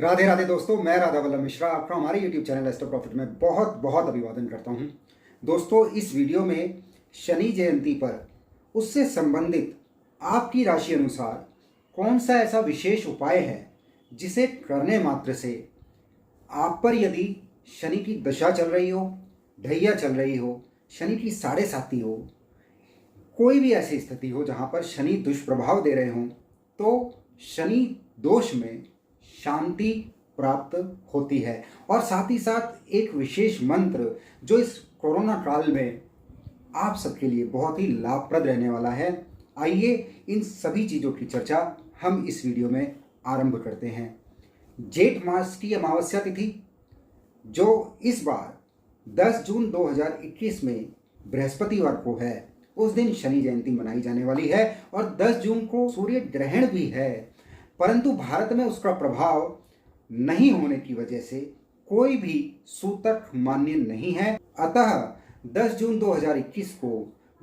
राधे राधे दोस्तों, मैं राधा वल्लभ मिश्रा आपका हमारे YouTube चैनल एस्ट्रो प्रॉफिट में बहुत बहुत अभिवादन करता हूं। दोस्तों, इस वीडियो में शनि जयंती पर उससे संबंधित आपकी राशि अनुसार कौन सा ऐसा विशेष उपाय है जिसे करने मात्र से आप पर यदि शनि की दशा चल रही हो, ढैया चल रही हो, शनि की साढ़े साती हो, कोई भी ऐसी स्थिति हो जहां पर शनि दुष्प्रभाव दे रहे हों, तो शनि दोष में शांति प्राप्त होती है। और साथ ही साथ एक विशेष मंत्र जो इस कोरोना काल में आप सबके लिए बहुत ही लाभप्रद रहने वाला है। आइए इन सभी चीज़ों की चर्चा हम इस वीडियो में आरंभ करते हैं। जेठ मास की अमावस्या तिथि जो इस बार 10 जून 2021 में बृहस्पतिवार को है, उस दिन शनि जयंती मनाई जाने वाली है और 10 जून को सूर्य ग्रहण भी है। परंतु भारत में उसका प्रभाव नहीं होने की वजह से कोई भी सूतक मान्य नहीं है। अतः 10 जून 2021 को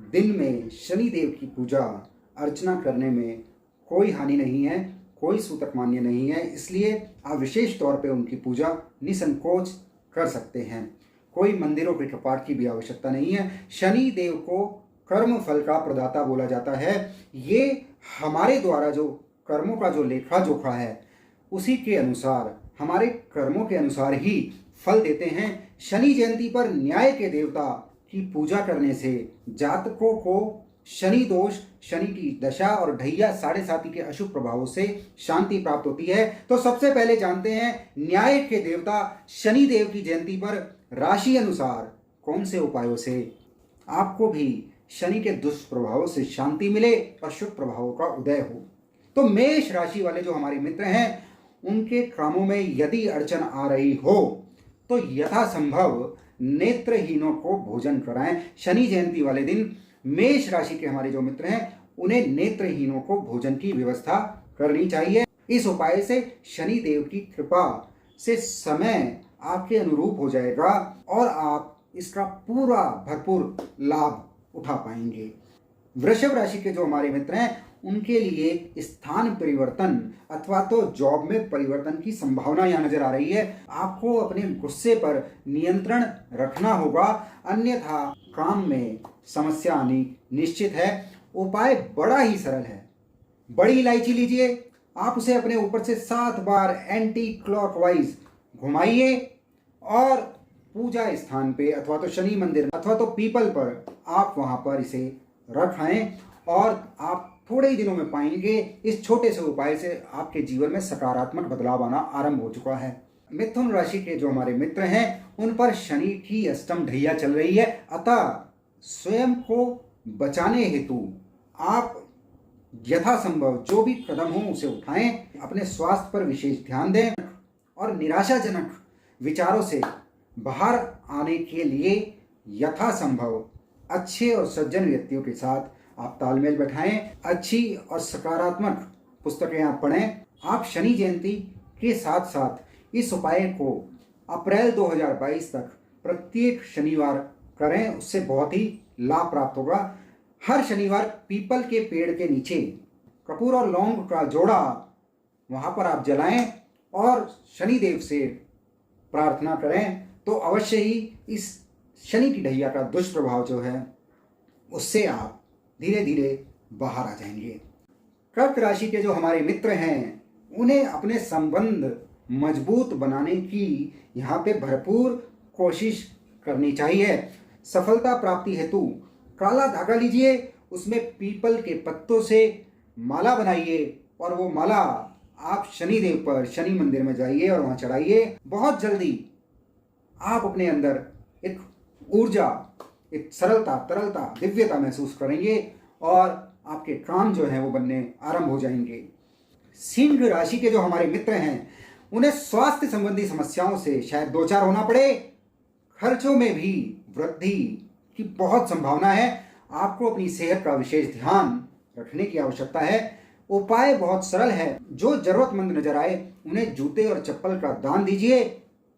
दिन में शनि देव की पूजा अर्चना करने में कोई हानि नहीं है, कोई सूतक मान्य नहीं है। इसलिए आप विशेष तौर पे उनकी पूजा निसंकोच कर सकते हैं। कोई मंदिरों के कपाट की भी आवश्यकता नहीं है। शनि देव को कर्म फल का प्रदाता बोला जाता है। ये हमारे द्वारा जो कर्मों का जो लेखा जोखा है उसी के अनुसार, हमारे कर्मों के अनुसार ही फल देते हैं। शनि जयंती पर न्याय के देवता की पूजा करने से जातकों को शनि दोष, शनि की दशा और ढैया साढ़े साती के अशुभ प्रभावों से शांति प्राप्त होती है। तो सबसे पहले जानते हैं न्याय के देवता शनि देव की जयंती पर राशि अनुसार कौन से उपायों से आपको भी शनि के दुष्प्रभावों से शांति मिले और शुभ प्रभावों का उदय हो। तो मेष राशि वाले जो हमारे मित्र हैं, उनके कामों में यदि अड़चन आ रही हो तो यथासंभव नेत्रहीनों को भोजन कराएं। शनि जयंती वाले दिन मेष राशि के हमारे जो मित्र हैं, उन्हें नेत्रहीनों को भोजन की व्यवस्था करनी चाहिए। इस उपाय से शनि देव की कृपा से समय आपके अनुरूप हो जाएगा और आप इसका पूरा भरपूर लाभ उठा पाएंगे। वृषभ राशि के जो हमारे मित्र हैं, उनके लिए स्थान परिवर्तन अथवा तो जॉब में परिवर्तन की संभावना यहाँ नजर आ रही है। आपको अपने गुस्से पर नियंत्रण रखना होगा, अन्यथा काम में समस्या आनी निश्चित है। उपाय बड़ा ही सरल है। बड़ी इलायची लीजिए, आप उसे अपने ऊपर से 7 बार एंटी क्लॉकवाइज घुमाइए और पूजा स्थान पे अथवा तो शनि मंदिर अथवा तो पीपल पर आप वहां पर इसे रखाएं और आप थोड़े ही दिनों में पाएंगे इस छोटे से उपाय से आपके जीवन में सकारात्मक बदलाव आना आरंभ हो चुका है। मिथुन राशि के जो हमारे मित्र हैं, उन पर शनि की अष्टम ढैया चल रही है। अतः स्वयं को बचाने हेतु आप यथासंभव जो भी कदम हो उसे उठाएं। अपने स्वास्थ्य पर विशेष ध्यान दें और निराशाजनक विचारों से बाहर आने के लिए यथासंभव अच्छे और सज्जन व्यक्तियों के साथ आप तालमेल बैठाएं। अच्छी और सकारात्मक पुस्तकें आप पढ़ें। आप शनि जयंती के साथ साथ इस उपाय को अप्रैल 2022 तक प्रत्येक शनिवार करें, उससे बहुत ही लाभ प्राप्त होगा। हर शनिवार पीपल के पेड़ के नीचे कपूर और लौंग का जोड़ा वहां पर आप जलाएं और शनिदेव से प्रार्थना करें, तो अवश्य ही इस शनि की ढैया का दुष्प्रभाव जो है उससे आप धीरे धीरे बाहर आ जाएंगे। कर्क राशि के जो हमारे मित्र हैं, उन्हें अपने संबंध मजबूत बनाने की यहाँ पे भरपूर कोशिश करनी चाहिए। सफलता प्राप्ति हेतु काला धागा लीजिए, उसमें पीपल के पत्तों से माला बनाइए और वो माला आप शनि देव पर शनि मंदिर में जाइए और वहाँ चढ़ाइए। बहुत जल्दी आप अपने अंदर एक ऊर्जा, एक सरलता, तरलता, दिव्यता महसूस करेंगे और आपके काम जो है वो बनने आरंभ हो जाएंगे। सिंह राशि के जो हमारे मित्र हैं, उन्हें स्वास्थ्य संबंधी समस्याओं से शायद दो चार होना पड़े। खर्चों में भी वृद्धि की बहुत संभावना है। आपको अपनी सेहत का विशेष ध्यान रखने की आवश्यकता है। उपाय बहुत सरल है। जो जरूरतमंद नजर आए उन्हें जूते और चप्पल का दान दीजिए।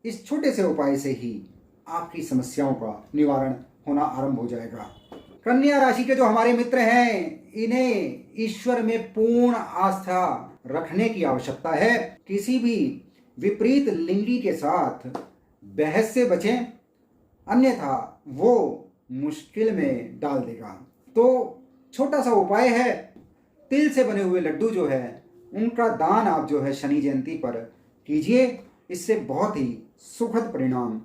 इस छोटे से उपाय से ही आपकी समस्याओं का निवारण होना आरंभ हो जाएगा। कन्या राशि के जो हमारे मित्र हैं, इन्हें ईश्वर में पूर्ण आस्था रखने की आवश्यकता है। किसी भी विपरीत लिंगी के साथ बहस से बचें, अन्यथा वो मुश्किल में डाल देगा। तो छोटा सा उपाय है, तिल से बने हुए लड्डू जो है उनका दान आप जो है शनि जयंती पर कीजिए। इससे बहुत ही सुखद परिणाम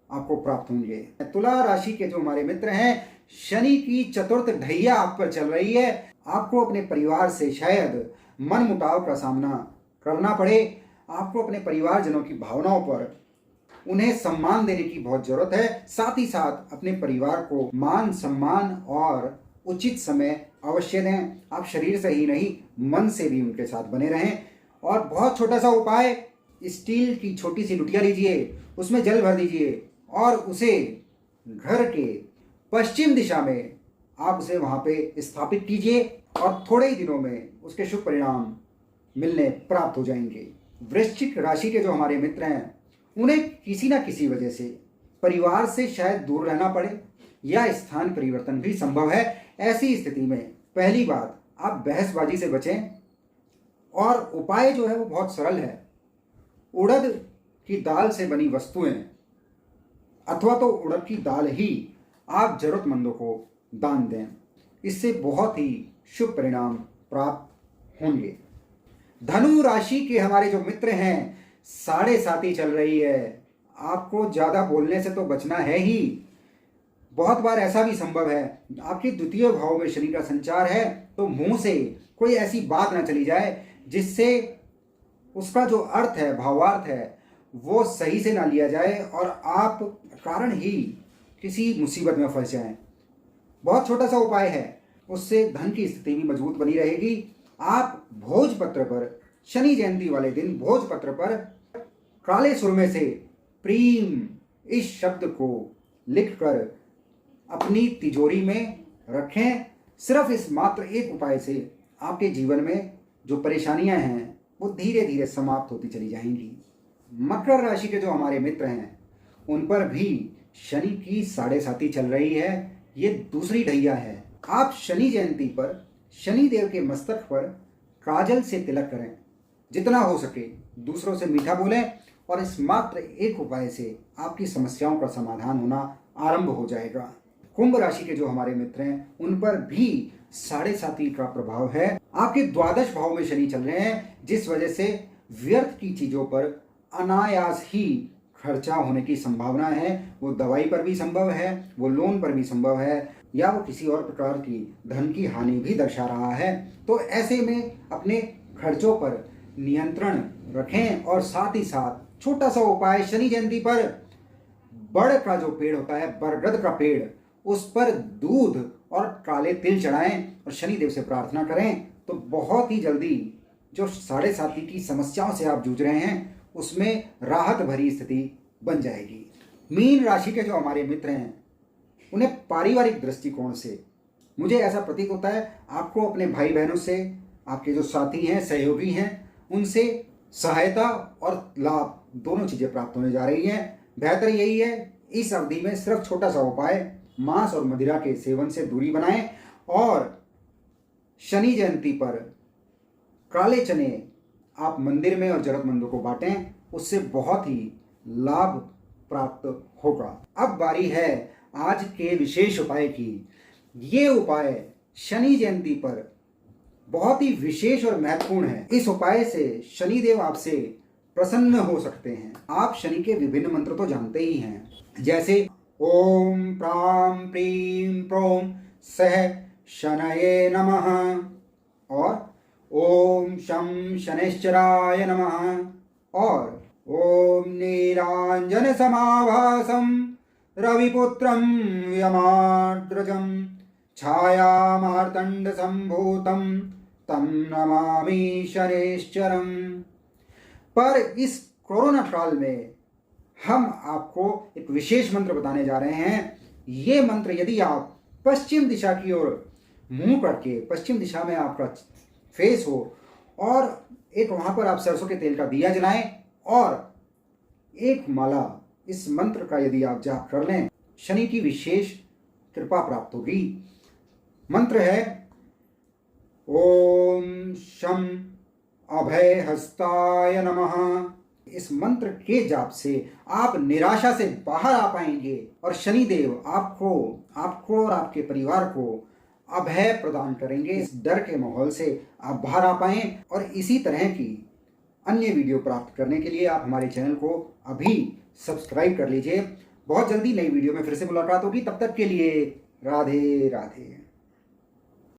आपको प्राप्त होंगे। तुला राशि के जो हमारे मित्र हैं, शनि की चतुर्थ ढैया आप पर चल रही है। आपको अपने परिवार से शायद मनमुटाव का सामना करना पड़े। आपको अपने परिवारजनों की भावनाओं पर उन्हें सम्मान देने की बहुत जरूरत है। साथ ही साथ अपने परिवार को मान सम्मान और उचित समय अवश्य दें। आप शरीर से ही नहीं मन से भी उनके साथ बने रहें। और बहुत छोटा सा उपाय, स्टील की छोटी सी लुटिया लीजिए, उसमें जल भर दीजिए और उसे घर के पश्चिम दिशा में आप उसे वहाँ पे स्थापित कीजिए और थोड़े ही दिनों में उसके शुभ परिणाम मिलने प्राप्त हो जाएंगे। वृश्चिक राशि के जो हमारे मित्र हैं, उन्हें किसी न किसी वजह से परिवार से शायद दूर रहना पड़े या स्थान परिवर्तन भी संभव है। ऐसी स्थिति में पहली बात, आप बहसबाजी से बचें और उपाय जो है वो बहुत सरल है। उड़द की दाल से बनी वस्तुएं अथवा तो उड़द की दाल ही आप जरूरतमंदों को दान दें। इससे बहुत ही शुभ परिणाम प्राप्त होंगे। धनु राशि के हमारे जो मित्र हैं, 7.5 चल रही है। आपको ज़्यादा बोलने से तो बचना है ही। बहुत बार ऐसा भी संभव है, आपके द्वितीय भाव में शनि का संचार है, तो मुंह से कोई ऐसी बात ना चली जाए जिससे उसका जो अर्थ है, भावार्थ है, वो सही से ना लिया जाए और आप कारण ही किसी मुसीबत में फंस जाएं। बहुत छोटा सा उपाय है, उससे धन की स्थिति भी मजबूत बनी रहेगी। आप भोजपत्र पर, शनि जयंती वाले दिन भोजपत्र पर काले सुरमे से प्रीम इस शब्द को लिखकर अपनी तिजोरी में रखें। सिर्फ इस मात्र एक उपाय से आपके जीवन में जो परेशानियां हैं वो धीरे धीरे समाप्त होती चली जाएंगी। मकर राशि के जो हमारे मित्र हैं, उन पर भी शनि की 7.5 चल रही है। ये दूसरी ढैया है। आप शनि जयंती पर शनि देव के मस्तक पर काजल से तिलक करें। जितना हो सके दूसरों से मीठा बोलें और इस मात्र एक उपाय से आपकी समस्याओं का समाधान होना आरंभ हो जाएगा। कुंभ राशि के जो हमारे मित्र हैं, उन पर भी 7.5 का प्रभाव है। आपके द्वादश भाव में शनि चल रहे हैं, जिस वजह से व्यर्थ की चीजों पर अनायास ही खर्चा होने की संभावना है। वो दवाई पर भी संभव है, वो लोन पर भी संभव है, या वो किसी और प्रकार की धन की हानि भी दर्शा रहा है। तो ऐसे में अपने खर्चों पर नियंत्रण रखें। और साथ ही साथ छोटा सा उपाय, शनि जयंती पर बड़ का जो पेड़ होता है, बरगद का पेड़, उस पर दूध और काले तिल चढ़ाएं और शनिदेव से प्रार्थना करें। तो बहुत ही जल्दी जो 7.5 की समस्याओं से आप जूझ रहे हैं उसमें राहत भरी स्थिति बन जाएगी। मीन राशि के जो हमारे मित्र हैं, उन्हें पारिवारिक दृष्टिकोण से मुझे ऐसा प्रतीत होता है आपको अपने भाई बहनों से, आपके जो साथी हैं, सहयोगी हैं, उनसे सहायता और लाभ दोनों चीज़ें प्राप्त होने जा रही हैं। बेहतर यही है इस अवधि में सिर्फ छोटा सा उपाय, मांस और मदिरा के सेवन से दूरी बनाएं और शनि जयंती पर काले चने आप मंदिर में और जरूरतमंदों को बांटें। उससे बहुत ही लाभ प्राप्त होगा। अब बारी है आज के विशेष उपाय की। ये उपाय शनि जयंती पर बहुत ही विशेष और महत्वपूर्ण है। इस उपाय से शनिदेव आपसे प्रसन्न हो सकते हैं। आप शनि के विभिन्न मंत्र तो जानते ही हैं, जैसे ओम प्राम प्रीम प्रोम सह शनये नमः और ओम शं शनैश्चराय नमः और ओम नीलांजन समाभासम रविपुत्रं यमाद्रजं छायामार्तंड संभूतं तं नमामि शनैश्चरं। पर इस कोरोना काल में हम आपको एक विशेष मंत्र बताने जा रहे हैं। ये मंत्र यदि आप पश्चिम दिशा की ओर मुंह करके, पश्चिम दिशा में आपका फेस हो और एक वहां पर आप सरसों के तेल का दिया जलाएं और एक माला इस मंत्र का यदि आप जाप कर लें, शनि की विशेष कृपा प्राप्त होगी। मंत्र है ओम शं अभय हस्ताय नमः। इस मंत्र के जाप से आप निराशा से बाहर आ पाएंगे और शनिदेव आपको और आपके परिवार को अभय प्रदान करेंगे। इस डर के माहौल से आप बाहर आ पाएं और इसी तरह की अन्य वीडियो प्राप्त करने के लिए आप हमारे चैनल को अभी सब्सक्राइब कर लीजिए। बहुत जल्दी नई वीडियो में फिर से मुलाकात होगी, तब तक के लिए राधे राधे।